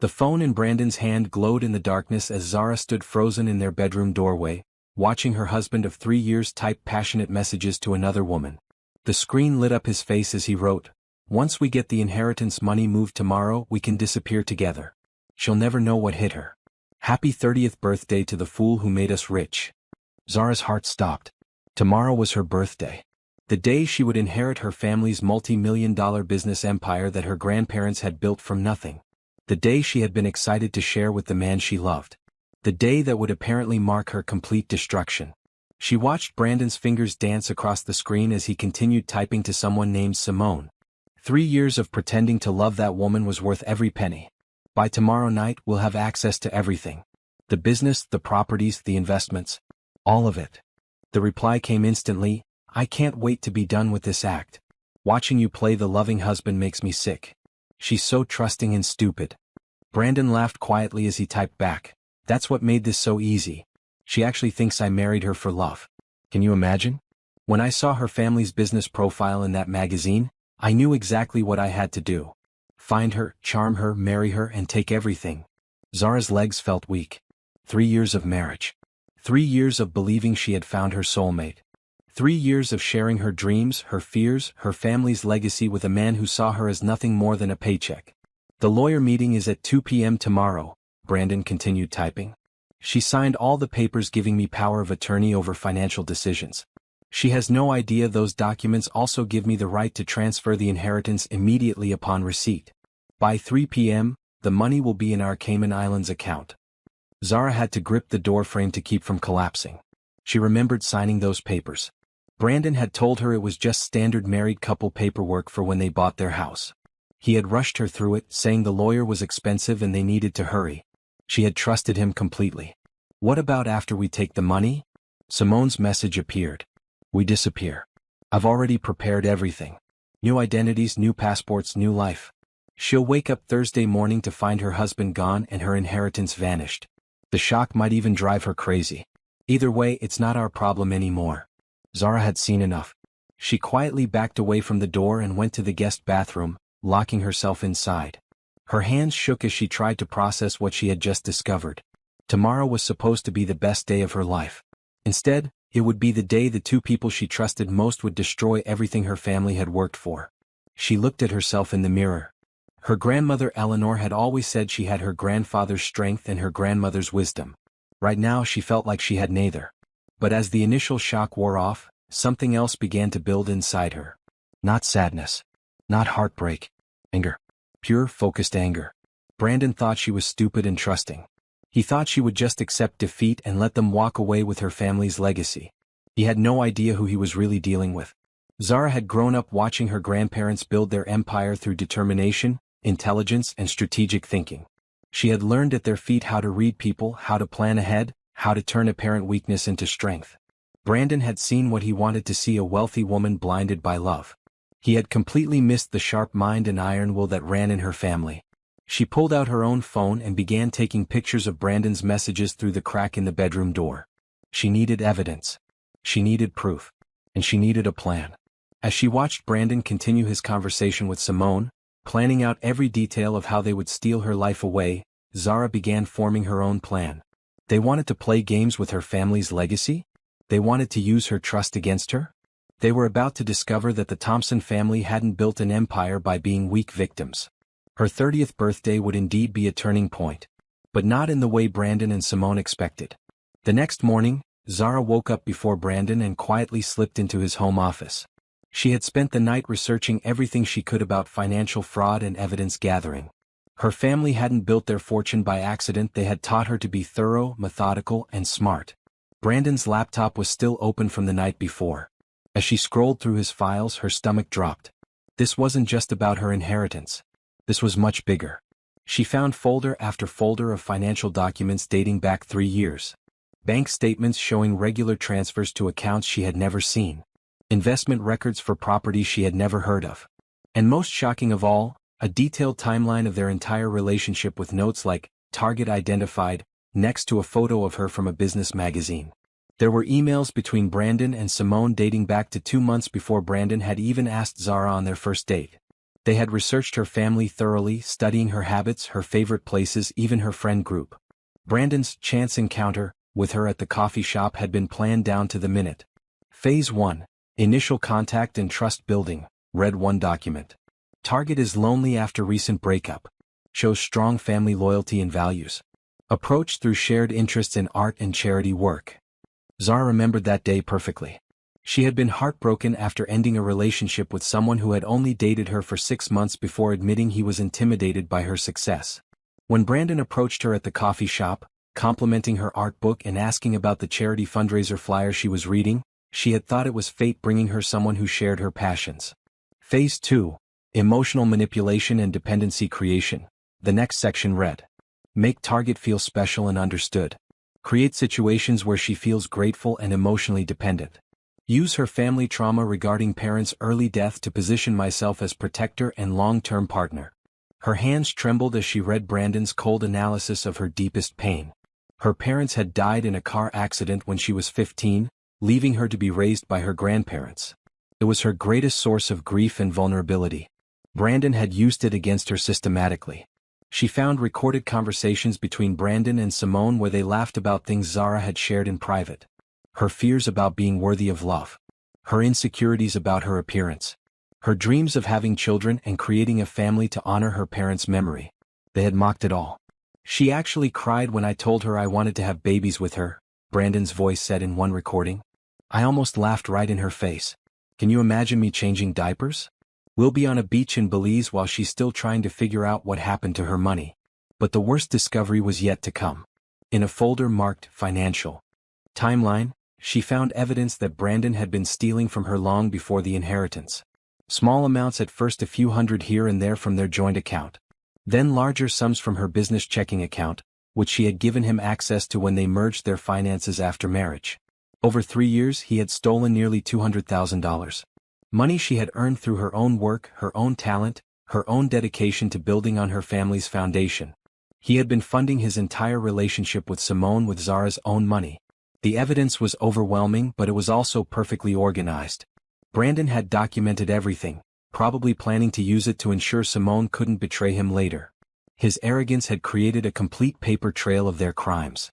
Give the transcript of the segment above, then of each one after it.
The phone in Brandon's hand glowed in the darkness as Zara stood frozen in their bedroom doorway, watching her husband of 3 years type passionate messages to another woman. The screen lit up his face as he wrote, "Once we get the inheritance money moved tomorrow, we can disappear together. She'll never know what hit her. Happy 30th birthday to the fool who made us rich." Zara's heart stopped. Tomorrow was her birthday. The day she would inherit her family's multi-million-dollar business empire that her grandparents had built from nothing. The day she had been excited to share with the man she loved. The day that would apparently mark her complete destruction. She watched Brandon's fingers dance across the screen as he continued typing to someone named Simone. 3 years of pretending to love that woman was worth every penny. By tomorrow night we'll have access to everything. The business, the properties, the investments. All of it. The reply came instantly, "I can't wait to be done with this act. Watching you play the loving husband makes me sick. She's so trusting and stupid." Brandon laughed quietly as he typed back, "That's what made this so easy. She actually thinks I married her for love. Can you imagine? When I saw her family's business profile in that magazine, I knew exactly what I had to do. Find her, charm her, marry her, and take everything." Zara's legs felt weak. 3 years of marriage. 3 years of believing she had found her soulmate. 3 years of sharing her dreams, her fears, her family's legacy with a man who saw her as nothing more than a paycheck. "The lawyer meeting is at 2 p.m. tomorrow," Brandon continued typing. "She signed all the papers giving me power of attorney over financial decisions. She has no idea those documents also give me the right to transfer the inheritance immediately upon receipt. By 3 p.m., the money will be in our Cayman Islands account." Zara had to grip the doorframe to keep from collapsing. She remembered signing those papers. Brandon had told her it was just standard married couple paperwork for when they bought their house. He had rushed her through it, saying the lawyer was expensive and they needed to hurry. She had trusted him completely. "What about after we take the money?" Simone's message appeared. "We disappear. I've already prepared everything. New identities, new passports, new life." She'll wake up Thursday morning to find her husband gone and her inheritance vanished. The shock might even drive her crazy. Either way, it's not our problem anymore. Zara had seen enough. She quietly backed away from the door and went to the guest bathroom, locking herself inside. Her hands shook as she tried to process what she had just discovered. Tomorrow was supposed to be the best day of her life. Instead, it would be the day the two people she trusted most would destroy everything her family had worked for. She looked at herself in the mirror. Her grandmother Eleanor had always said she had her grandfather's strength and her grandmother's wisdom. Right now she felt like she had neither. But as the initial shock wore off, something else began to build inside her. Not sadness. Not heartbreak. Anger. Pure, focused anger. Brandon thought she was stupid and trusting. He thought she would just accept defeat and let them walk away with her family's legacy. He had no idea who he was really dealing with. Zara had grown up watching her grandparents build their empire through determination, intelligence, and strategic thinking. She had learned at their feet how to read people, how to plan ahead, how to turn apparent weakness into strength. Brandon had seen what he wanted to see: a wealthy woman blinded by love. He had completely missed the sharp mind and iron will that ran in her family. She pulled out her own phone and began taking pictures of Brandon's messages through the crack in the bedroom door. She needed evidence. She needed proof. And she needed a plan. As she watched Brandon continue his conversation with Simone, planning out every detail of how they would steal her life away, Zara began forming her own plan. They wanted to play games with her family's legacy? They wanted to use her trust against her? They were about to discover that the Thompson family hadn't built an empire by being weak victims. Her 30th birthday would indeed be a turning point. But not in the way Brandon and Simone expected. The next morning, Zara woke up before Brandon and quietly slipped into his home office. She had spent the night researching everything she could about financial fraud and evidence gathering. Her family hadn't built their fortune by accident. They had taught her to be thorough, methodical, and smart. Brandon's laptop was still open from the night before. As she scrolled through his files, her stomach dropped. This wasn't just about her inheritance. This was much bigger. She found folder after folder of financial documents dating back 3 years. Bank statements showing regular transfers to accounts she had never seen. Investment records for properties she had never heard of. And most shocking of all, a detailed timeline of their entire relationship with notes like, "Target identified," next to a photo of her from a business magazine. There were emails between Brandon and Simone dating back to 2 months before Brandon had even asked Zara on their first date. They had researched her family thoroughly, studying her habits, her favorite places, even her friend group. Brandon's chance encounter with her at the coffee shop had been planned down to the minute. Phase 1. Initial contact and trust building, read one document. Target is lonely after recent breakup. Shows strong family loyalty and values. Approach through shared interests in art and charity work. Zara remembered that day perfectly. She had been heartbroken after ending a relationship with someone who had only dated her for 6 months before admitting he was intimidated by her success. When Brandon approached her at the coffee shop, complimenting her art book and asking about the charity fundraiser flyer she was reading, she had thought it was fate bringing her someone who shared her passions. Phase 2. Emotional manipulation and dependency creation. The next section read. Make Target feel special and understood. Create situations where she feels grateful and emotionally dependent. Use her family trauma regarding parents' early death to position myself as protector and long-term partner. Her hands trembled as she read Brandon's cold analysis of her deepest pain. Her parents had died in a car accident when she was 15, leaving her to be raised by her grandparents. It was her greatest source of grief and vulnerability. Brandon had used it against her systematically. She found recorded conversations between Brandon and Simone where they laughed about things Zara had shared in private. Her fears about being worthy of love. Her insecurities about her appearance. Her dreams of having children and creating a family to honor her parents' memory. They had mocked it all. She actually cried when I told her I wanted to have babies with her, Brandon's voice said in one recording. I almost laughed right in her face. Can you imagine me changing diapers? We'll be on a beach in Belize while she's still trying to figure out what happened to her money. But the worst discovery was yet to come. In a folder marked Financial Timeline, she found evidence that Brandon had been stealing from her long before the inheritance. Small amounts at first, a few hundred here and there from their joint account. Then larger sums from her business checking account, which she had given him access to when they merged their finances after marriage. Over 3 years he had stolen nearly $200,000. Money she had earned through her own work, her own talent, her own dedication to building on her family's foundation. He had been funding his entire relationship with Simone with Zara's own money. The evidence was overwhelming, but it was also perfectly organized. Brandon had documented everything, probably planning to use it to ensure Simone couldn't betray him later. His arrogance had created a complete paper trail of their crimes.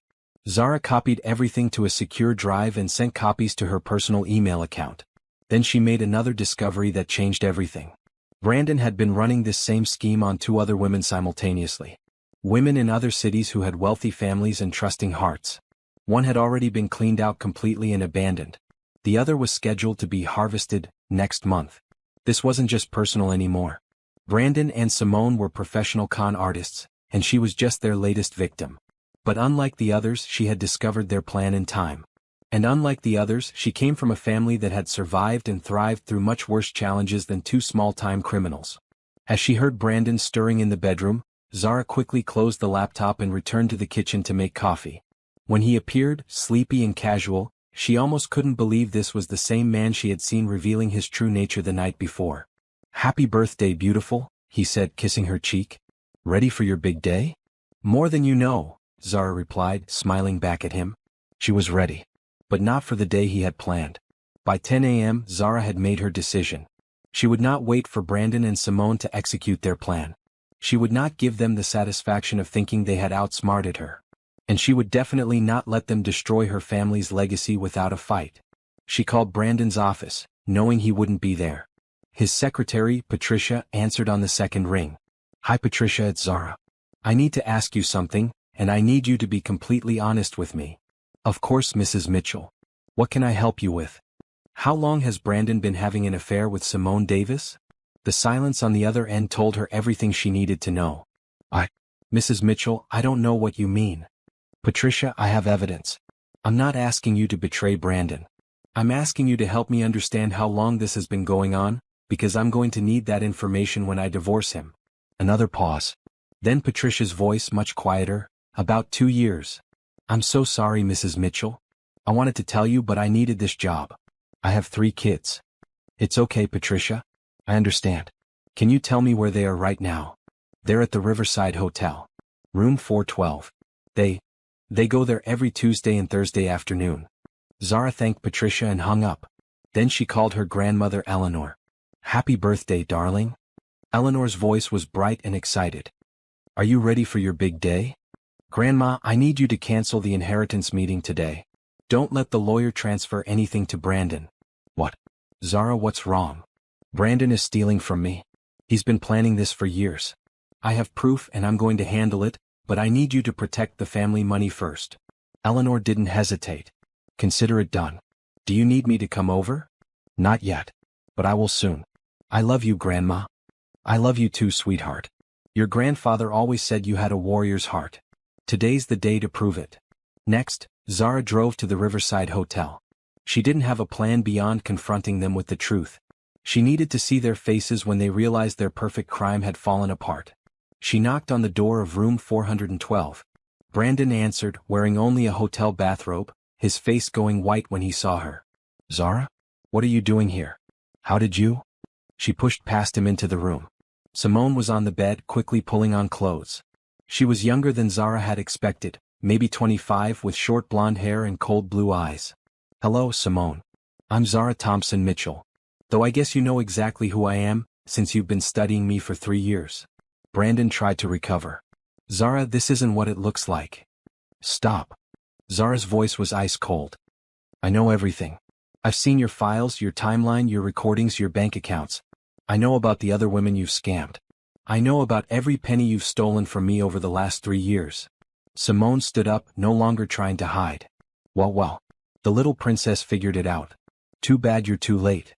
Zara copied everything to a secure drive and sent copies to her personal email account. Then she made another discovery that changed everything. Brandon had been running this same scheme on 2 other women simultaneously. Women in other cities who had wealthy families and trusting hearts. One had already been cleaned out completely and abandoned. The other was scheduled to be harvested next month. This wasn't just personal anymore. Brandon and Simone were professional con artists, and she was just their latest victim. But unlike the others, she had discovered their plan in time. And unlike the others, she came from a family that had survived and thrived through much worse challenges than 2 small-time criminals. As she heard Brandon stirring in the bedroom, Zara quickly closed the laptop and returned to the kitchen to make coffee. When he appeared, sleepy and casual, she almost couldn't believe this was the same man she had seen revealing his true nature the night before. "Happy birthday, beautiful," he said, kissing her cheek. "Ready for your big day?" "More than you know," Zara replied, smiling back at him. She was ready. But not for the day he had planned. By 10 a.m., Zara had made her decision. She would not wait for Brandon and Simone to execute their plan. She would not give them the satisfaction of thinking they had outsmarted her. And she would definitely not let them destroy her family's legacy without a fight. She called Brandon's office, knowing he wouldn't be there. His secretary, Patricia, answered on the second ring. "Hi Patricia, it's Zara. I need to ask you something, and I need you to be completely honest with me." "Of course, Mrs. Mitchell. What can I help you with?" "How long has Brandon been having an affair with Simone Davis?" The silence on the other end told her everything she needed to know. Mrs. Mitchell, I don't know what you mean." "Patricia, I have evidence. I'm not asking you to betray Brandon. I'm asking you to help me understand how long this has been going on, because I'm going to need that information when I divorce him." Another pause. Then Patricia's voice much quieter. "About 2 years. I'm so sorry, Mrs. Mitchell. I wanted to tell you, but I needed this job. I have 3 kids." "It's okay, Patricia. I understand. Can you tell me where they are right now?" "They're at the Riverside Hotel. Room 412. They go there every Tuesday and Thursday afternoon." Zara thanked Patricia and hung up. Then she called her grandmother Eleanor. "Happy birthday, darling." Eleanor's voice was bright and excited. Are you ready for your big day? Grandma, I need you to cancel the inheritance meeting today. Don't let the lawyer transfer anything to Brandon. What? Zara, what's wrong? Brandon is stealing from me. He's been planning this for years. I have proof and I'm going to handle it, but I need you to protect the family money first. Eleanor didn't hesitate. Consider it done. Do you need me to come over? Not yet. But I will soon. I love you, Grandma. I love you too, sweetheart. Your grandfather always said you had a warrior's heart. Today's the day to prove it. Next, Zara drove to the Riverside Hotel. She didn't have a plan beyond confronting them with the truth. She needed to see their faces when they realized their perfect crime had fallen apart. She knocked on the door of room 412. Brandon answered, wearing only a hotel bathrobe, his face going white when he saw her. Zara? What are you doing here? How did you? She pushed past him into the room. Simone was on the bed, quickly pulling on clothes. She was younger than Zara had expected, maybe 25, with short blonde hair and cold blue eyes. Hello, Simone. I'm Zara Thompson Mitchell. Though I guess you know exactly who I am, since you've been studying me for 3 years. Brandon tried to recover. Zara, this isn't what it looks like. Stop. Zara's voice was ice cold. I know everything. I've seen your files, your timeline, your recordings, your bank accounts. I know about the other women you've scammed. I know about every penny you've stolen from me over the last 3 years. Simone stood up, no longer trying to hide. Well, the little princess figured it out. Too bad you're too late.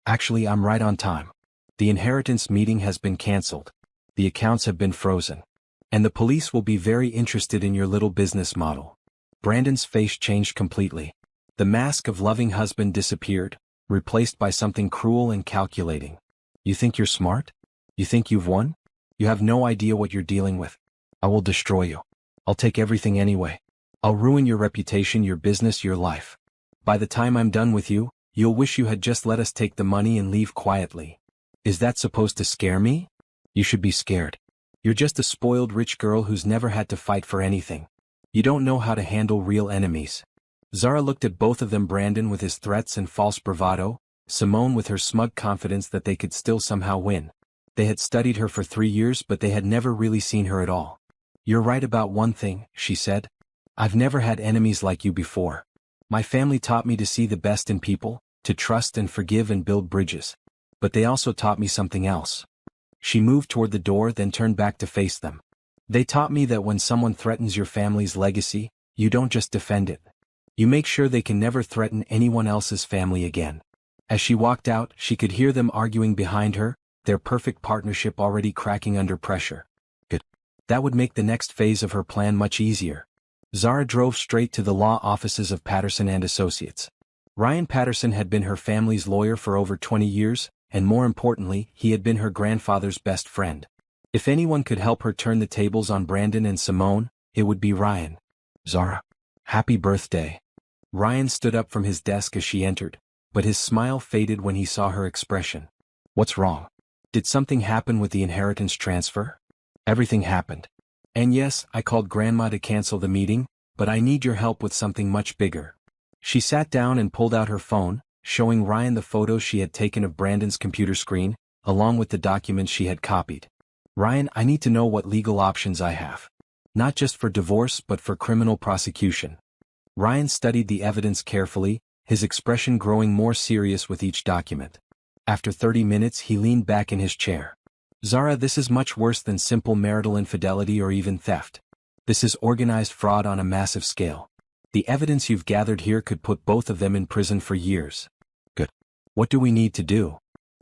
Actually, I'm right on time. The inheritance meeting has been cancelled. The accounts have been frozen. And the police will be very interested in your little business model. Brandon's face changed completely. The mask of loving husband disappeared, replaced by something cruel and calculating. You think you're smart? You think you've won? You have no idea what you're dealing with. I will destroy you. I'll take everything anyway. I'll ruin your reputation, your business, your life. By the time I'm done with you, you'll wish you had just let us take the money and leave quietly. Is that supposed to scare me? You should be scared. You're just a spoiled rich girl who's never had to fight for anything. You don't know how to handle real enemies. Zara looked at both of them, Brandon with his threats and false bravado, Simone with her smug confidence that they could still somehow win. They had studied her for 3 years, but they had never really seen her at all. You're right about one thing, she said. I've never had enemies like you before. My family taught me to see the best in people, to trust and forgive and build bridges. But they also taught me something else. She moved toward the door, then turned back to face them. They taught me that when someone threatens your family's legacy, you don't just defend it. You make sure they can never threaten anyone else's family again. As she walked out, she could hear them arguing behind her, their perfect partnership already cracking under pressure. Good. That would make the next phase of her plan much easier. Zara drove straight to the law offices of Patterson and Associates. Ryan Patterson had been her family's lawyer for over 20 years, and more importantly, he had been her grandfather's best friend. If anyone could help her turn the tables on Brandon and Simone, it would be Ryan. Zara. Happy birthday. Ryan stood up from his desk as she entered, but his smile faded when he saw her expression. What's wrong? Did something happen with the inheritance transfer? Everything happened. And yes, I called Grandma to cancel the meeting, but I need your help with something much bigger. She sat down and pulled out her phone, showing Ryan the photos she had taken of Brandon's computer screen, along with the documents she had copied. Ryan, I need to know what legal options I have. Not just for divorce but for criminal prosecution. Ryan studied the evidence carefully, his expression growing more serious with each document. After 30 minutes he leaned back in his chair. Zara, this is much worse than simple marital infidelity or even theft. This is organized fraud on a massive scale. The evidence you've gathered here could put both of them in prison for years. Good. What do we need to do?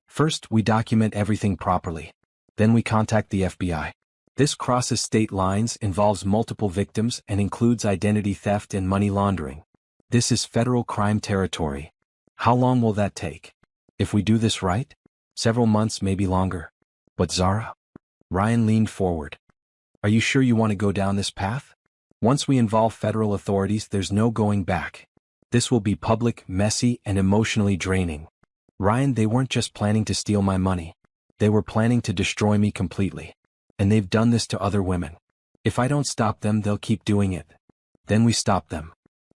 First, we document everything properly. Then we contact the FBI. This crosses state lines, involves multiple victims, and includes identity theft and money laundering. This is federal crime territory. How long will that take? If we do this right? Several months, maybe longer. But Zara? Ryan leaned forward. Are you sure you want to go down this path? Once we involve federal authorities, there's no going back. This will be public, messy, and emotionally draining. Ryan, they weren't just planning to steal my money. They were planning to destroy me completely. And they've done this to other women. If I don't stop them, they'll keep doing it. Then we stop them.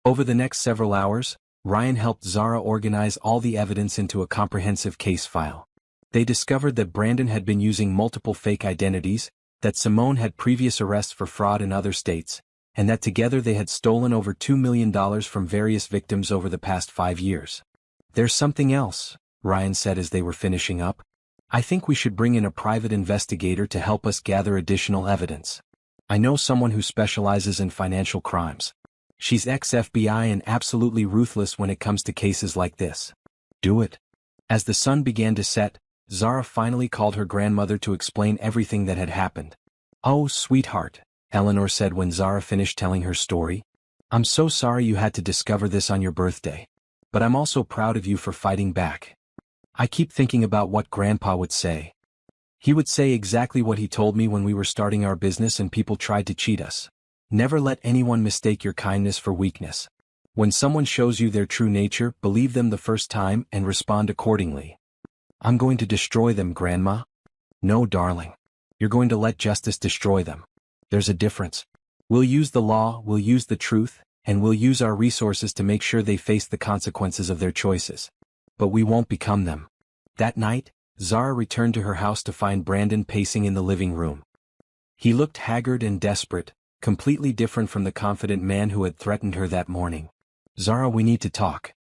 Over the next several hours, Ryan helped Zara organize all the evidence into a comprehensive case file. They discovered that Brandon had been using multiple fake identities, that Simone had previous arrests for fraud in other states, and that together they had stolen over $2 million from various victims over the past 5 years. "There's something else," Ryan said as they were finishing up. "I think we should bring in a private investigator to help us gather additional evidence. I know someone who specializes in financial crimes. She's ex-FBI and absolutely ruthless when it comes to cases like this." "Do it." As the sun began to set, Zara finally called her grandmother to explain everything that had happened. "Oh, sweetheart," Eleanor said when Zara finished telling her story. "I'm so sorry you had to discover this on your birthday. But I'm also proud of you for fighting back. I keep thinking about what Grandpa would say. He would say exactly what he told me when we were starting our business and people tried to cheat us. Never let anyone mistake your kindness for weakness. When someone shows you their true nature, believe them the first time and respond accordingly." "I'm going to destroy them, Grandma." "No, darling. You're going to let justice destroy them. There's a difference. We'll use the law, we'll use the truth, and we'll use our resources to make sure they face the consequences of their choices. But we won't become them." That night, Zara returned to her house to find Brandon pacing in the living room. He looked haggard and desperate, completely different from the confident man who had threatened her that morning. "Zara, we need to talk."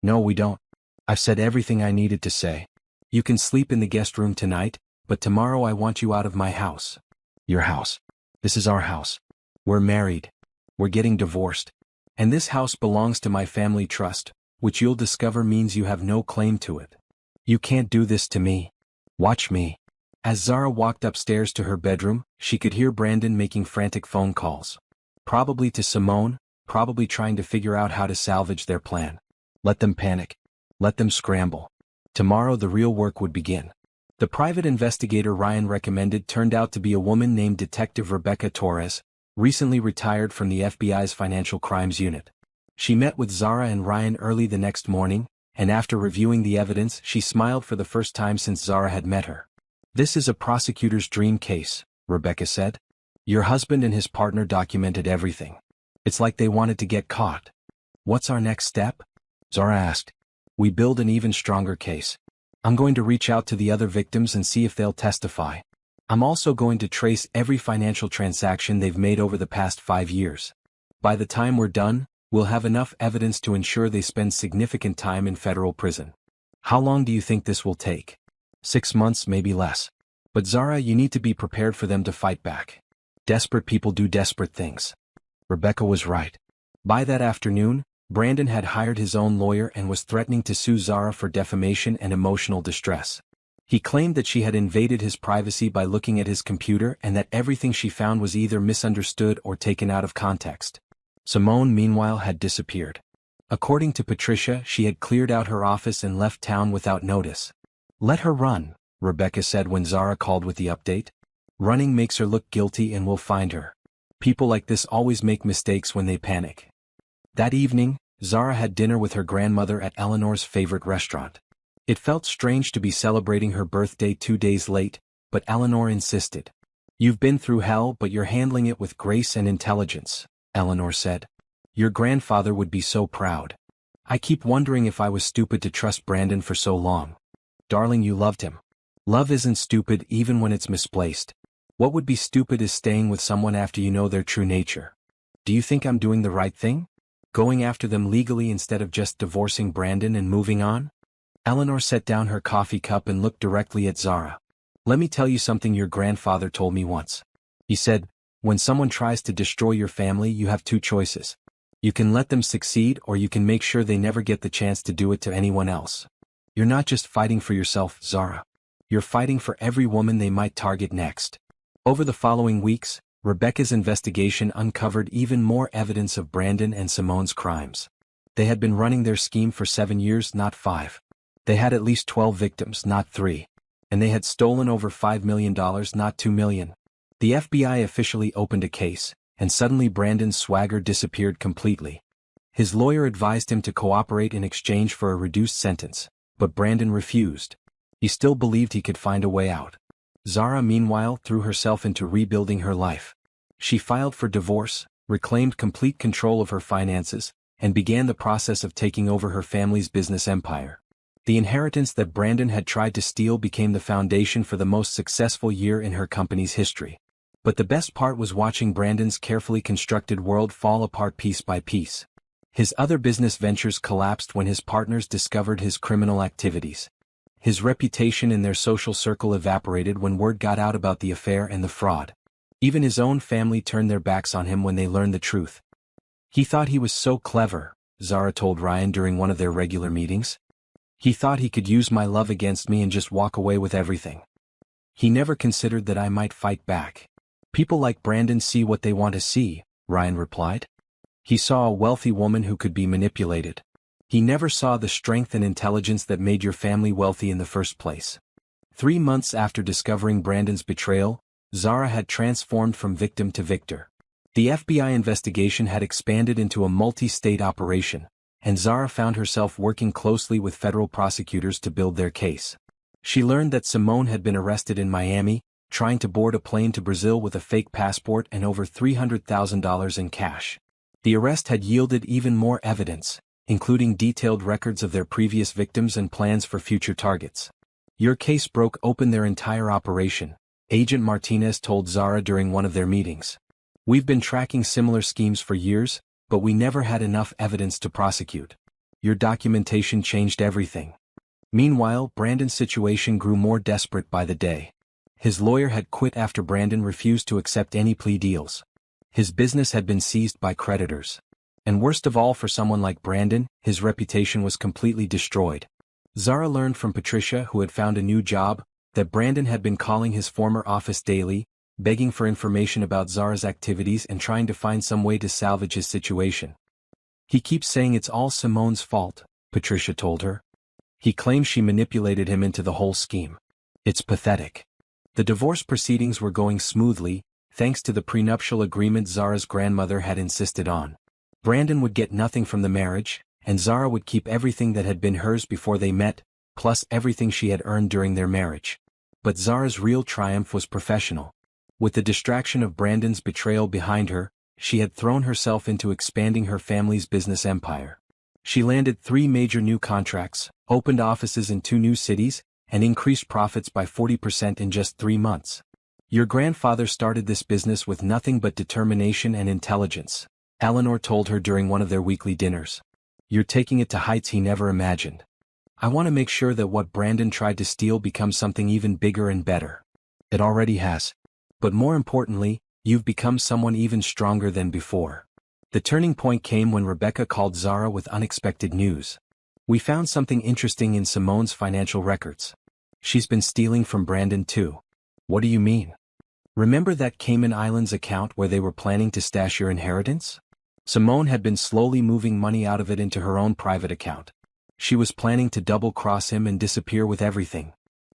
"No, we don't. I've said everything I needed to say. You can sleep in the guest room tonight, but tomorrow I want you out of my house." "Your house? This is our house. We're married. We're getting divorced. And this house belongs to my family trust, which you'll discover means you have no claim to it. You can't do this to me. Watch me." As Zara walked upstairs to her bedroom, she could hear Brandon making frantic phone calls. Probably to Simone, probably trying to figure out how to salvage their plan. Let them panic. Let them scramble. Tomorrow the real work would begin. The private investigator Ryan recommended turned out to be a woman named Detective Rebecca Torres, recently retired from the FBI's Financial Crimes Unit. She met with Zara and Ryan early the next morning, and after reviewing the evidence she smiled for the first time since Zara had met her. "This is a prosecutor's dream case," Rebecca said. "Your husband and his partner documented everything. It's like they wanted to get caught." "What's our next step?" Zara asked. "We build an even stronger case. I'm going to reach out to the other victims and see if they'll testify. I'm also going to trace every financial transaction they've made over the past 5 years. By the time we're done, we'll have enough evidence to ensure they spend significant time in federal prison." "How long do you think this will take?" 6 months, maybe less. But Zara, you need to be prepared for them to fight back. Desperate people do desperate things." Rebecca was right. By that afternoon, Brandon had hired his own lawyer and was threatening to sue Zara for defamation and emotional distress. He claimed that she had invaded his privacy by looking at his computer and that everything she found was either misunderstood or taken out of context. Simone, meanwhile, had disappeared. According to Patricia, she had cleared out her office and left town without notice. "Let her run," Rebecca said when Zara called with the update. "Running makes her look guilty and we'll find her. People like this always make mistakes when they panic." That evening, Zara had dinner with her grandmother at Eleanor's favorite restaurant. It felt strange to be celebrating her birthday 2 days late, but Eleanor insisted. "You've been through hell, but you're handling it with grace and intelligence," Eleanor said. "Your grandfather would be so proud. I keep wondering if I was stupid to trust Brandon for so long." "Darling, you loved him. Love isn't stupid even when it's misplaced. What would be stupid is staying with someone after you know their true nature. Do you think I'm doing the right thing? Going after them legally instead of just divorcing Brandon and moving on?" Eleanor set down her coffee cup and looked directly at Zara. "Let me tell you something your grandfather told me once. He said, when someone tries to destroy your family, you have 2 choices. You can let them succeed or you can make sure they never get the chance to do it to anyone else. You're not just fighting for yourself, Zara. You're fighting for every woman they might target next." Over the following weeks, Rebecca's investigation uncovered even more evidence of Brandon and Simone's crimes. They had been running their scheme for 7 years, not 5. They had at least 12 victims, not 3. And they had stolen over $5 million, not $2 million. The FBI officially opened a case, and suddenly Brandon's swagger disappeared completely. His lawyer advised him to cooperate in exchange for a reduced sentence, but Brandon refused. He still believed he could find a way out. Zara, meanwhile, threw herself into rebuilding her life. She filed for divorce, reclaimed complete control of her finances, and began the process of taking over her family's business empire. The inheritance that Brandon had tried to steal became the foundation for the most successful year in her company's history. But the best part was watching Brandon's carefully constructed world fall apart piece by piece. His other business ventures collapsed when his partners discovered his criminal activities. His reputation in their social circle evaporated when word got out about the affair and the fraud. Even his own family turned their backs on him when they learned the truth. He thought he was so clever, Zara told Ryan during one of their regular meetings. He thought he could use my love against me and just walk away with everything. He never considered that I might fight back. People like Brandon see what they want to see, Ryan replied. He saw a wealthy woman who could be manipulated. He never saw the strength and intelligence that made your family wealthy in the first place. 3 months after discovering Brandon's betrayal, Zara had transformed from victim to victor. The FBI investigation had expanded into a multi-state operation, and Zara found herself working closely with federal prosecutors to build their case. She learned that Simone had been arrested in Miami, trying to board a plane to Brazil with a fake passport and over $300,000 in cash. The arrest had yielded even more evidence, including detailed records of their previous victims and plans for future targets. Your case broke open their entire operation, Agent Martinez told Zara during one of their meetings. We've been tracking similar schemes for years, but we never had enough evidence to prosecute. Your documentation changed everything. Meanwhile, Brandon's situation grew more desperate by the day. His lawyer had quit after Brandon refused to accept any plea deals. His business had been seized by creditors. And worst of all for someone like Brandon, his reputation was completely destroyed. Zara learned from Patricia, who had found a new job, that Brandon had been calling his former office daily, begging for information about Zara's activities and trying to find some way to salvage his situation. He keeps saying it's all Simone's fault, Patricia told her. He claims she manipulated him into the whole scheme. It's pathetic. The divorce proceedings were going smoothly, thanks to the prenuptial agreement Zara's grandmother had insisted on. Brandon would get nothing from the marriage, and Zara would keep everything that had been hers before they met, plus everything she had earned during their marriage. But Zara's real triumph was professional. With the distraction of Brandon's betrayal behind her, she had thrown herself into expanding her family's business empire. She landed 3 major new contracts, opened offices in 2 new cities, and increased profits by 40% in just 3 months. Your grandfather started this business with nothing but determination and intelligence, Eleanor told her during one of their weekly dinners. You're taking it to heights he never imagined. I want to make sure that what Brandon tried to steal becomes something even bigger and better. It already has. But more importantly, you've become someone even stronger than before. The turning point came when Rebecca called Zara with unexpected news. We found something interesting in Simone's financial records. She's been stealing from Brandon too. What do you mean? Remember that Cayman Islands account where they were planning to stash your inheritance? Simone had been slowly moving money out of it into her own private account. She was planning to double-cross him and disappear with everything.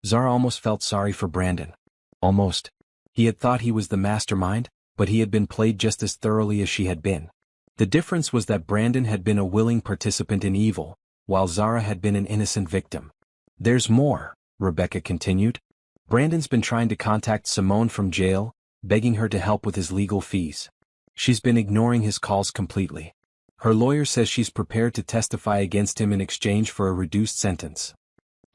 Zara almost felt sorry for Brandon. Almost. He had thought he was the mastermind, but he had been played just as thoroughly as she had been. The difference was that Brandon had been a willing participant in evil, while Zara had been an innocent victim. There's more, Rebecca continued. Brandon's been trying to contact Simone from jail, begging her to help with his legal fees. She's been ignoring his calls completely. Her lawyer says she's prepared to testify against him in exchange for a reduced sentence.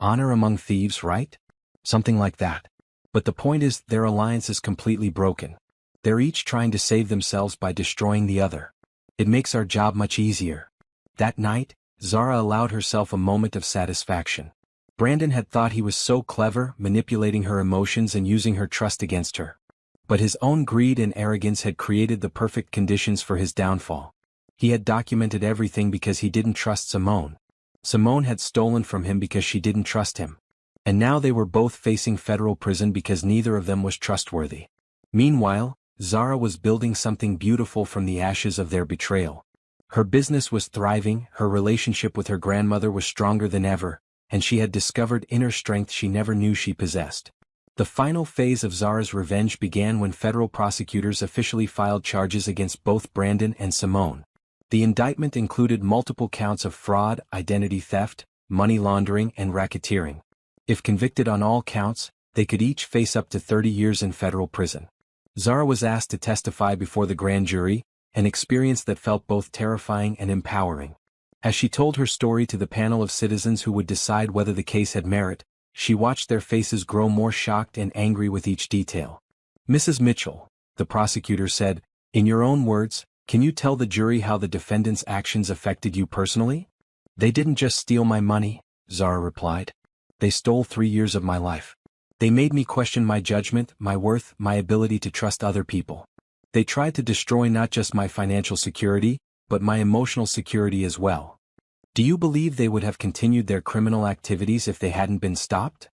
Honor among thieves, right? Something like that. But the point is, their alliance is completely broken. They're each trying to save themselves by destroying the other. It makes our job much easier. That night, Zara allowed herself a moment of satisfaction. Brandon had thought he was so clever, manipulating her emotions and using her trust against her. But his own greed and arrogance had created the perfect conditions for his downfall. He had documented everything because he didn't trust Simone. Simone had stolen from him because she didn't trust him. And now they were both facing federal prison because neither of them was trustworthy. Meanwhile, Zara was building something beautiful from the ashes of their betrayal. Her business was thriving, her relationship with her grandmother was stronger than ever, and she had discovered inner strength she never knew she possessed. The final phase of Zara's revenge began when federal prosecutors officially filed charges against both Brandon and Simone. The indictment included multiple counts of fraud, identity theft, money laundering, and racketeering. If convicted on all counts, they could each face up to 30 years in federal prison. Zara was asked to testify before the grand jury, an experience that felt both terrifying and empowering. As she told her story to the panel of citizens who would decide whether the case had merit, she watched their faces grow more shocked and angry with each detail. "Mrs. Mitchell," the prosecutor said, "in your own words, can you tell the jury how the defendant's actions affected you personally?" "They didn't just steal my money," Zara replied. "They stole 3 years of my life. They made me question my judgment, my worth, my ability to trust other people. They tried to destroy not just my financial security, but my emotional security as well." "Do you believe they would have continued their criminal activities if they hadn't been stopped?"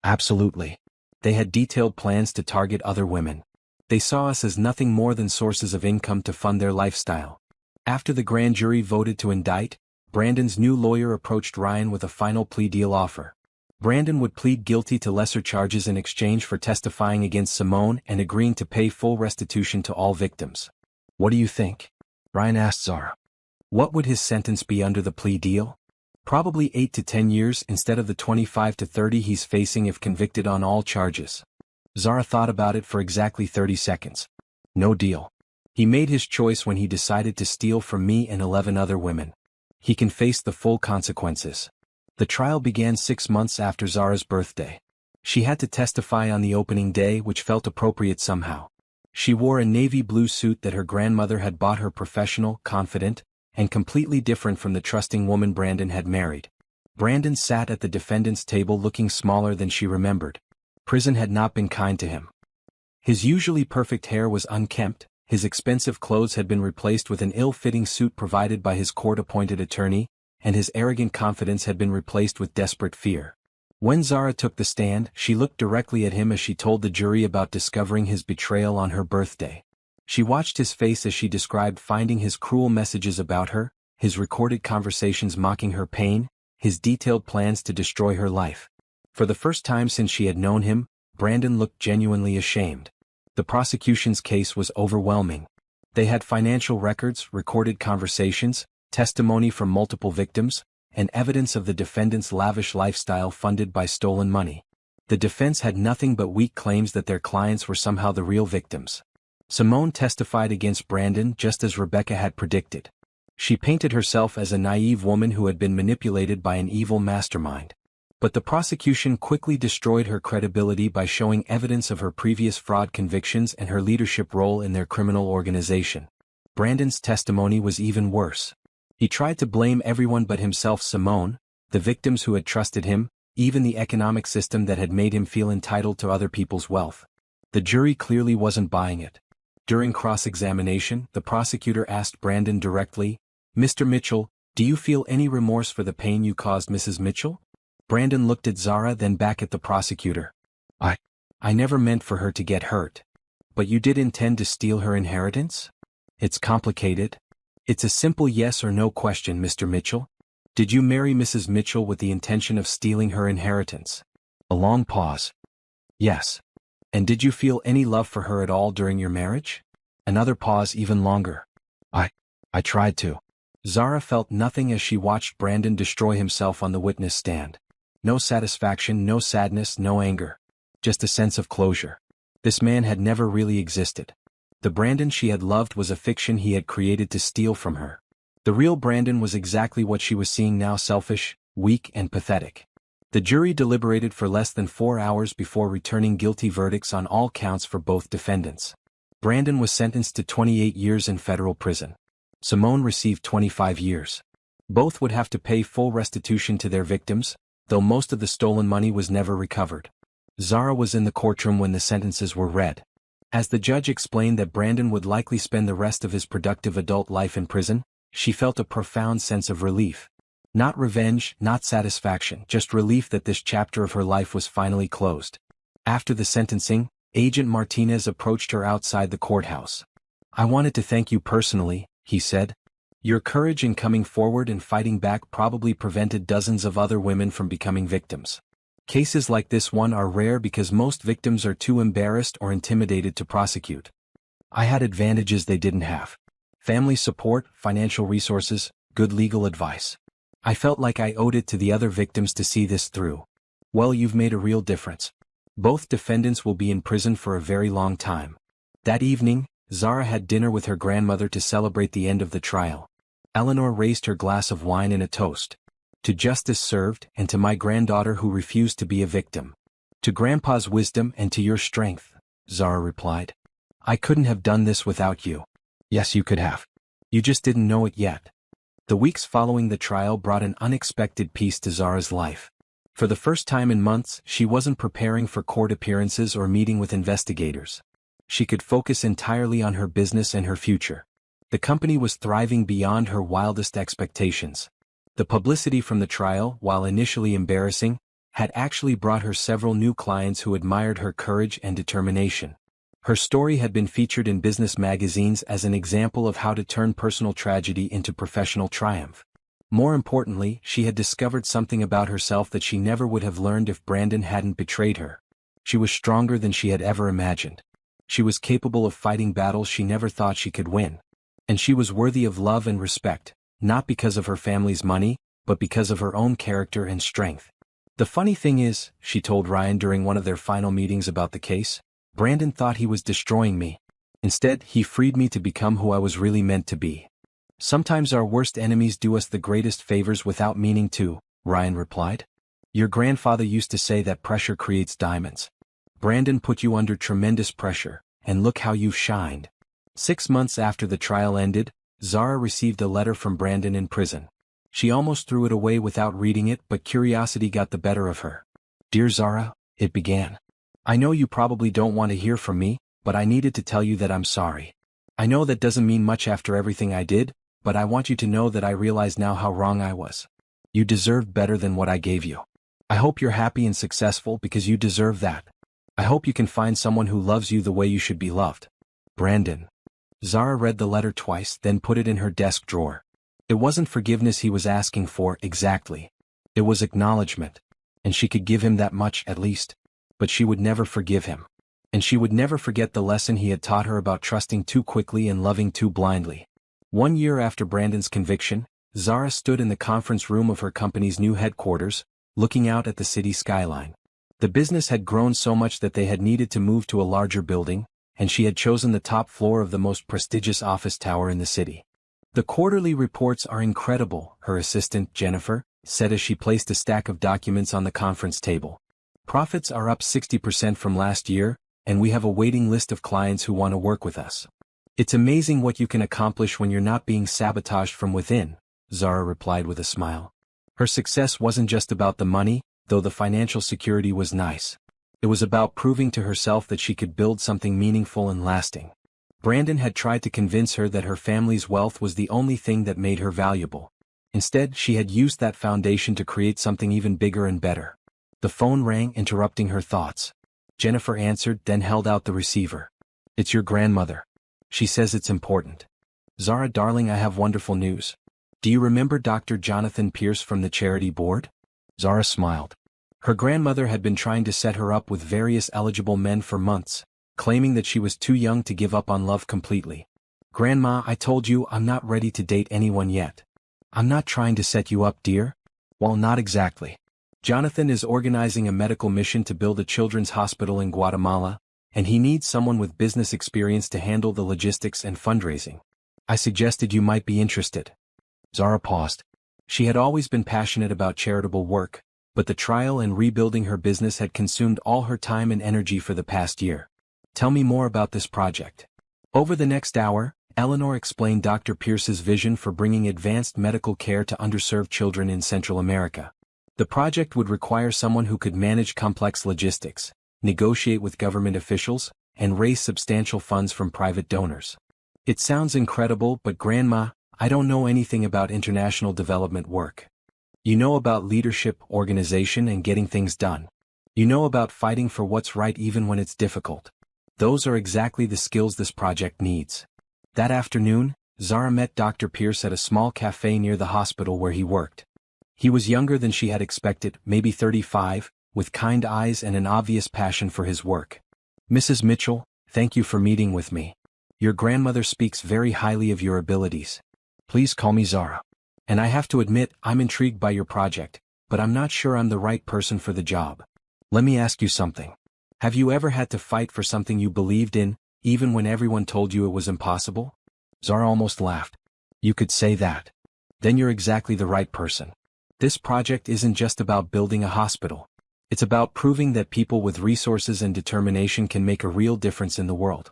"Absolutely. They had detailed plans to target other women. They saw us as nothing more than sources of income to fund their lifestyle." After the grand jury voted to indict, Brandon's new lawyer approached Ryan with a final plea deal offer. Brandon would plead guilty to lesser charges in exchange for testifying against Simone and agreeing to pay full restitution to all victims. "What do you think?" Ryan asked Zara. "What would his sentence be under the plea deal?" "Probably 8 to 10 years instead of the 25 to 30 he's facing if convicted on all charges." Zara thought about it for exactly 30 seconds. "No deal. He made his choice when he decided to steal from me and 11 other women. He can face the full consequences." The trial began 6 months after Zara's birthday. She had to testify on the opening day, which felt appropriate somehow. She wore a navy blue suit that her grandmother had bought her, professional, confident, and completely different from the trusting woman Brandon had married. Brandon sat at the defendant's table looking smaller than she remembered. Prison had not been kind to him. His usually perfect hair was unkempt, his expensive clothes had been replaced with an ill-fitting suit provided by his court-appointed attorney, and his arrogant confidence had been replaced with desperate fear. When Zara took the stand, she looked directly at him as she told the jury about discovering his betrayal on her birthday. She watched his face as she described finding his cruel messages about her, his recorded conversations mocking her pain, his detailed plans to destroy her life. For the first time since she had known him, Brandon looked genuinely ashamed. The prosecution's case was overwhelming. They had financial records, recorded conversations, testimony from multiple victims, and evidence of the defendant's lavish lifestyle funded by stolen money. The defense had nothing but weak claims that their clients were somehow the real victims. Simone testified against Brandon just as Rebecca had predicted. She painted herself as a naive woman who had been manipulated by an evil mastermind. But the prosecution quickly destroyed her credibility by showing evidence of her previous fraud convictions and her leadership role in their criminal organization. Brandon's testimony was even worse. He tried to blame everyone but himself, Simone, the victims who had trusted him, even the economic system that had made him feel entitled to other people's wealth. The jury clearly wasn't buying it. During cross-examination, the prosecutor asked Brandon directly, "Mr. Mitchell, do you feel any remorse for the pain you caused Mrs. Mitchell?" Brandon looked at Zara, then back at the prosecutor. I never meant for her to get hurt. But you did intend to steal her inheritance?" "It's complicated. It's a simple yes or no question, Mr. Mitchell. Did you marry Mrs. Mitchell with the intention of stealing her inheritance?" A long pause. "Yes." "And did you feel any love for her at all during your marriage?" Another pause, even longer. I tried to." Zara felt nothing as she watched Brandon destroy himself on the witness stand. No satisfaction, no sadness, no anger. Just a sense of closure. This man had never really existed. The Brandon she had loved was a fiction he had created to steal from her. The real Brandon was exactly what she was seeing now: selfish, weak, and pathetic. The jury deliberated for less than 4 hours before returning guilty verdicts on all counts for both defendants. Brandon was sentenced to 28 years in federal prison. Simone received 25 years. Both would have to pay full restitution to their victims, though most of the stolen money was never recovered. Zara was in the courtroom when the sentences were read. As the judge explained that Brandon would likely spend the rest of his productive adult life in prison, she felt a profound sense of relief. Not revenge, not satisfaction, just relief that this chapter of her life was finally closed. After the sentencing, Agent Martinez approached her outside the courthouse. "I wanted to thank you personally," he said. "Your courage in coming forward and fighting back probably prevented dozens of other women from becoming victims. Cases like this one are rare because most victims are too embarrassed or intimidated to prosecute. I had advantages they didn't have. Family support, financial resources, good legal advice. I felt like I owed it to the other victims to see this through. Well, you've made a real difference. Both defendants will be in prison for a very long time." That evening, Zara had dinner with her grandmother to celebrate the end of the trial. Eleanor raised her glass of wine in a toast. To justice served, and to my granddaughter who refused to be a victim. To Grandpa's wisdom and to your strength, Zara replied. I couldn't have done this without you. Yes, you could have. You just didn't know it yet. The weeks following the trial brought an unexpected peace to Zara's life. For the first time in months, she wasn't preparing for court appearances or meeting with investigators. She could focus entirely on her business and her future. The company was thriving beyond her wildest expectations. The publicity from the trial, while initially embarrassing, had actually brought her several new clients who admired her courage and determination. Her story had been featured in business magazines as an example of how to turn personal tragedy into professional triumph. More importantly, she had discovered something about herself that she never would have learned if Brandon hadn't betrayed her. She was stronger than she had ever imagined. She was capable of fighting battles she never thought she could win. And she was worthy of love and respect, not because of her family's money, but because of her own character and strength. The funny thing is, she told Ryan during one of their final meetings about the case, Brandon thought he was destroying me. Instead, he freed me to become who I was really meant to be. Sometimes our worst enemies do us the greatest favors without meaning to, Ryan replied. Your grandfather used to say that pressure creates diamonds. Brandon put you under tremendous pressure, and look how you've shined. 6 months after the trial ended, Zara received a letter from Brandon in prison. She almost threw it away without reading it, but curiosity got the better of her. Dear Zara, it began. I know you probably don't want to hear from me, but I needed to tell you that I'm sorry. I know that doesn't mean much after everything I did, but I want you to know that I realize now how wrong I was. You deserved better than what I gave you. I hope you're happy and successful because you deserve that. I hope you can find someone who loves you the way you should be loved. Brandon. Zara read the letter twice, then put it in her desk drawer. It wasn't forgiveness he was asking for, exactly. It was acknowledgement. And she could give him that much, at least. But she would never forgive him. And she would never forget the lesson he had taught her about trusting too quickly and loving too blindly. 1 year after Brandon's conviction, Zara stood in the conference room of her company's new headquarters, looking out at the city skyline. The business had grown so much that they had needed to move to a larger building, and she had chosen the top floor of the most prestigious office tower in the city. The quarterly reports are incredible, her assistant, Jennifer, said as she placed a stack of documents on the conference table. Profits are up 60% from last year, and we have a waiting list of clients who want to work with us. It's amazing what you can accomplish when you're not being sabotaged from within, Zara replied with a smile. Her success wasn't just about the money, though the financial security was nice. It was about proving to herself that she could build something meaningful and lasting. Brandon had tried to convince her that her family's wealth was the only thing that made her valuable. Instead, she had used that foundation to create something even bigger and better. The phone rang, interrupting her thoughts. Jennifer answered, then held out the receiver. It's your grandmother. She says it's important. Zara, darling, I have wonderful news. Do you remember Dr. Jonathan Pierce from the charity board? Zara smiled. Her grandmother had been trying to set her up with various eligible men for months, claiming that she was too young to give up on love completely. Grandma, I told you I'm not ready to date anyone yet. I'm not trying to set you up, dear. Well, not exactly. Jonathan is organizing a medical mission to build a children's hospital in Guatemala, and he needs someone with business experience to handle the logistics and fundraising. I suggested you might be interested. Zara paused. She had always been passionate about charitable work, but the trial and rebuilding her business had consumed all her time and energy for the past year. Tell me more about this project. Over the next hour, Eleanor explained Dr. Pierce's vision for bringing advanced medical care to underserved children in Central America. The project would require someone who could manage complex logistics, negotiate with government officials, and raise substantial funds from private donors. It sounds incredible, but Grandma, I don't know anything about international development work. You know about leadership, organization, and getting things done. You know about fighting for what's right even when it's difficult. Those are exactly the skills this project needs. That afternoon, Zara met Dr. Pierce at a small cafe near the hospital where he worked. He was younger than she had expected, maybe 35, with kind eyes and an obvious passion for his work. Mrs. Mitchell, thank you for meeting with me. Your grandmother speaks very highly of your abilities. Please call me Zara. And I have to admit, I'm intrigued by your project, but I'm not sure I'm the right person for the job. Let me ask you something. Have you ever had to fight for something you believed in, even when everyone told you it was impossible? Zara almost laughed. You could say that. Then you're exactly the right person. This project isn't just about building a hospital. It's about proving that people with resources and determination can make a real difference in the world.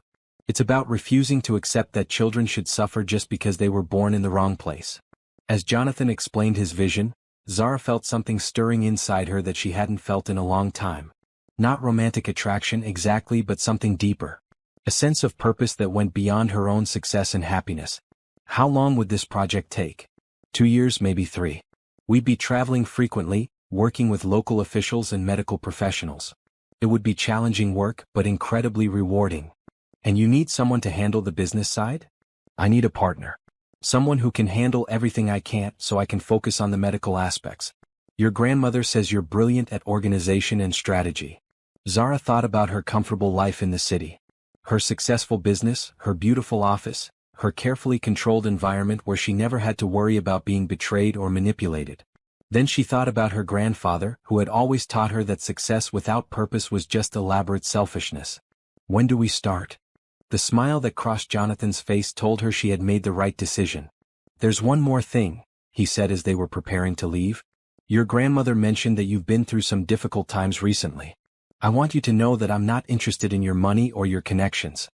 It's about refusing to accept that children should suffer just because they were born in the wrong place. As Jonathan explained his vision, Zara felt something stirring inside her that she hadn't felt in a long time. Not romantic attraction exactly, but something deeper. A sense of purpose that went beyond her own success and happiness. How long would this project take? 2 years, maybe 3. We'd be traveling frequently, working with local officials and medical professionals. It would be challenging work, but incredibly rewarding. And you need someone to handle the business side? I need a partner. Someone who can handle everything I can't so I can focus on the medical aspects. Your grandmother says you're brilliant at organization and strategy. Zara thought about her comfortable life in the city. Her successful business, her beautiful office, her carefully controlled environment where she never had to worry about being betrayed or manipulated. Then she thought about her grandfather, who had always taught her that success without purpose was just elaborate selfishness. When do we start? The smile that crossed Jonathan's face told her she had made the right decision. There's one more thing, he said as they were preparing to leave. Your grandmother mentioned that you've been through some difficult times recently. I want you to know that I'm not interested in your money or your connections.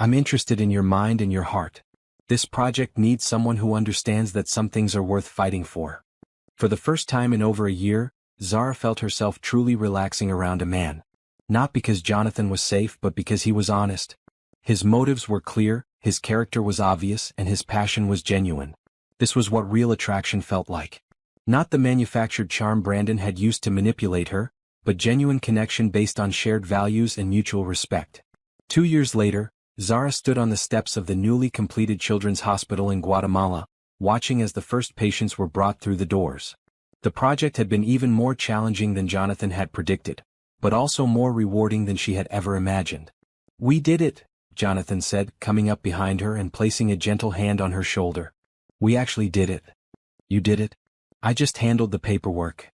I'm interested in your mind and your heart. This project needs someone who understands that some things are worth fighting for. For the first time in over a year, Zara felt herself truly relaxing around a man. Not because Jonathan was safe, but because he was honest. His motives were clear, his character was obvious, and his passion was genuine. This was what real attraction felt like. Not the manufactured charm Brandon had used to manipulate her, but genuine connection based on shared values and mutual respect. 2 years later, Zara stood on the steps of the newly completed children's hospital in Guatemala, watching as the first patients were brought through the doors. The project had been even more challenging than Jonathan had predicted, but also more rewarding than she had ever imagined. We did it, Jonathan said, coming up behind her and placing a gentle hand on her shoulder. We actually did it. You did it? I just handled the paperwork.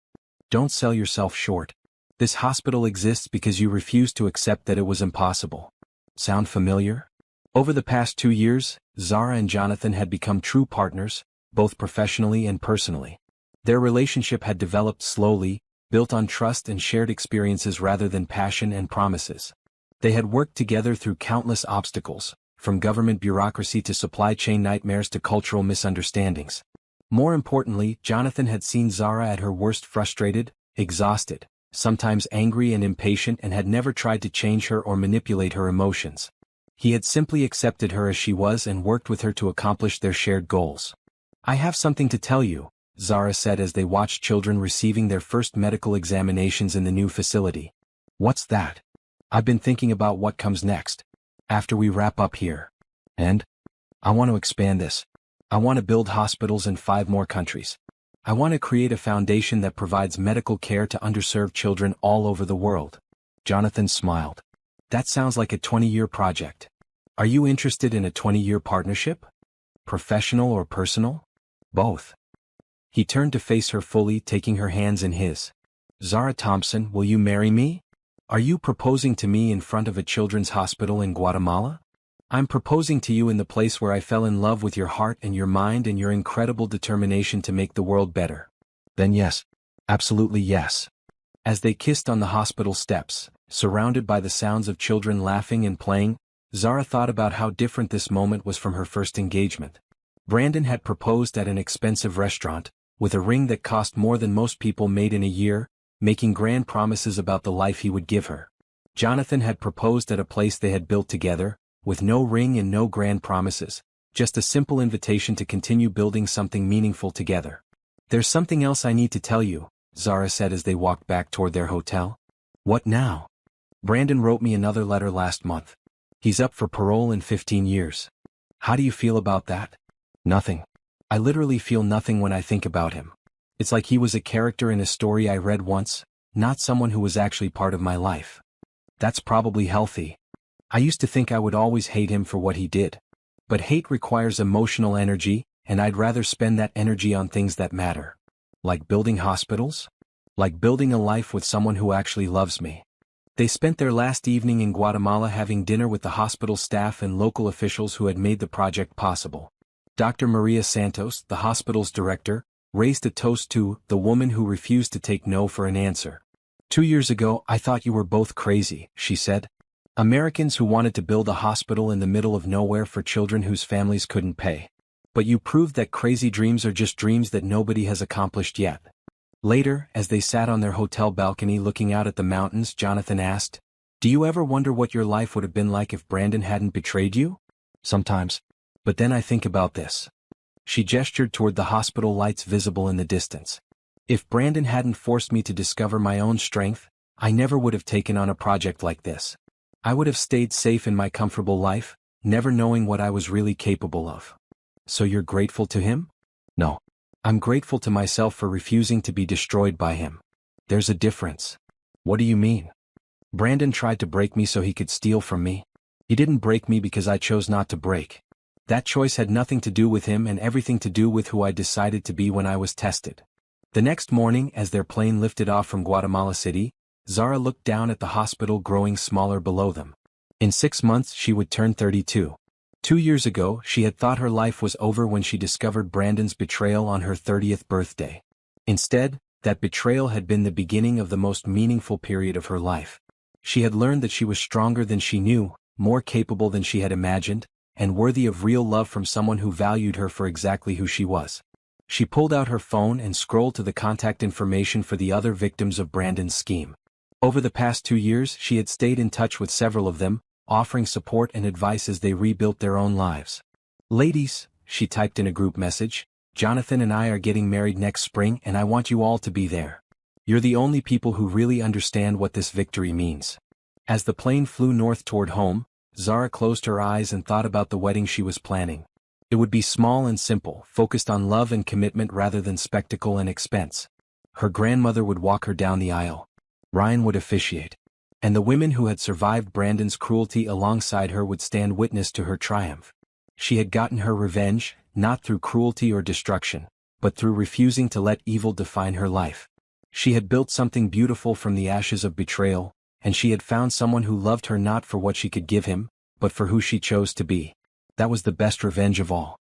Don't sell yourself short. This hospital exists because you refused to accept that it was impossible. Sound familiar? Over the past 2 years, Zara and Jonathan had become true partners, both professionally and personally. Their relationship had developed slowly, built on trust and shared experiences rather than passion and promises. They had worked together through countless obstacles, from government bureaucracy to supply chain nightmares to cultural misunderstandings. More importantly, Jonathan had seen Zara at her worst, frustrated, exhausted, sometimes angry and impatient, and had never tried to change her or manipulate her emotions. He had simply accepted her as she was and worked with her to accomplish their shared goals. I have something to tell you, Zara said as they watched children receiving their first medical examinations in the new facility. What's that? I've been thinking about what comes next, after we wrap up here. And? I want to expand this. I want to build hospitals in 5 more countries. I want to create a foundation that provides medical care to underserved children all over the world. Jonathan smiled. That sounds like a 20-year project. Are you interested in a 20-year partnership? Professional or personal? Both. He turned to face her fully, taking her hands in his. Zara Thompson, will you marry me? Are you proposing to me in front of a children's hospital in Guatemala? I'm proposing to you in the place where I fell in love with your heart and your mind and your incredible determination to make the world better. Then yes. Absolutely yes. As they kissed on the hospital steps, surrounded by the sounds of children laughing and playing, Zara thought about how different this moment was from her first engagement. Brandon had proposed at an expensive restaurant, with a ring that cost more than most people made in a year, making grand promises about the life he would give her. Jonathan had proposed at a place they had built together, with no ring and no grand promises, just a simple invitation to continue building something meaningful together. There's something else I need to tell you, Zara said as they walked back toward their hotel. What now? Brandon wrote me another letter last month. He's up for parole in 15 years. How do you feel about that? Nothing. I literally feel nothing when I think about him. It's like he was a character in a story I read once, not someone who was actually part of my life. That's probably healthy. I used to think I would always hate him for what he did. But hate requires emotional energy, and I'd rather spend that energy on things that matter. Like building hospitals? Like building a life with someone who actually loves me. They spent their last evening in Guatemala having dinner with the hospital staff and local officials who had made the project possible. Dr. Maria Santos, the hospital's director, raised a toast to the woman who refused to take no for an answer. 2 years ago, I thought you were both crazy, she said. Americans who wanted to build a hospital in the middle of nowhere for children whose families couldn't pay. But you proved that crazy dreams are just dreams that nobody has accomplished yet. Later, as they sat on their hotel balcony looking out at the mountains, Jonathan asked, "Do you ever wonder what your life would have been like if Brandon hadn't betrayed you?" "Sometimes. But then I think about this." She gestured toward the hospital lights visible in the distance. "If Brandon hadn't forced me to discover my own strength, I never would have taken on a project like this. I would have stayed safe in my comfortable life, never knowing what I was really capable of." "So you're grateful to him?" "No. I'm grateful to myself for refusing to be destroyed by him." "There's a difference." "What do you mean?" "Brandon tried to break me so he could steal from me. He didn't break me because I chose not to break. That choice had nothing to do with him and everything to do with who I decided to be when I was tested." The next morning, as their plane lifted off from Guatemala City, Zara looked down at the hospital growing smaller below them. In 6 months she would turn 32. 2 years ago, she had thought her life was over when she discovered Brandon's betrayal on her 30th birthday. Instead, that betrayal had been the beginning of the most meaningful period of her life. She had learned that she was stronger than she knew, more capable than she had imagined, and worthy of real love from someone who valued her for exactly who she was. She pulled out her phone and scrolled to the contact information for the other victims of Brandon's scheme. Over the past 2 years, she had stayed in touch with several of them, offering support and advice as they rebuilt their own lives. "Ladies," she typed in a group message, "Jonathan and I are getting married next spring and I want you all to be there. You're the only people who really understand what this victory means." As the plane flew north toward home, Zara closed her eyes and thought about the wedding she was planning. It would be small and simple, focused on love and commitment rather than spectacle and expense. Her grandmother would walk her down the aisle. Ryan would officiate. And the women who had survived Brandon's cruelty alongside her would stand witness to her triumph. She had gotten her revenge, not through cruelty or destruction, but through refusing to let evil define her life. She had built something beautiful from the ashes of betrayal, and she had found someone who loved her not for what she could give him, but for who she chose to be. That was the best revenge of all.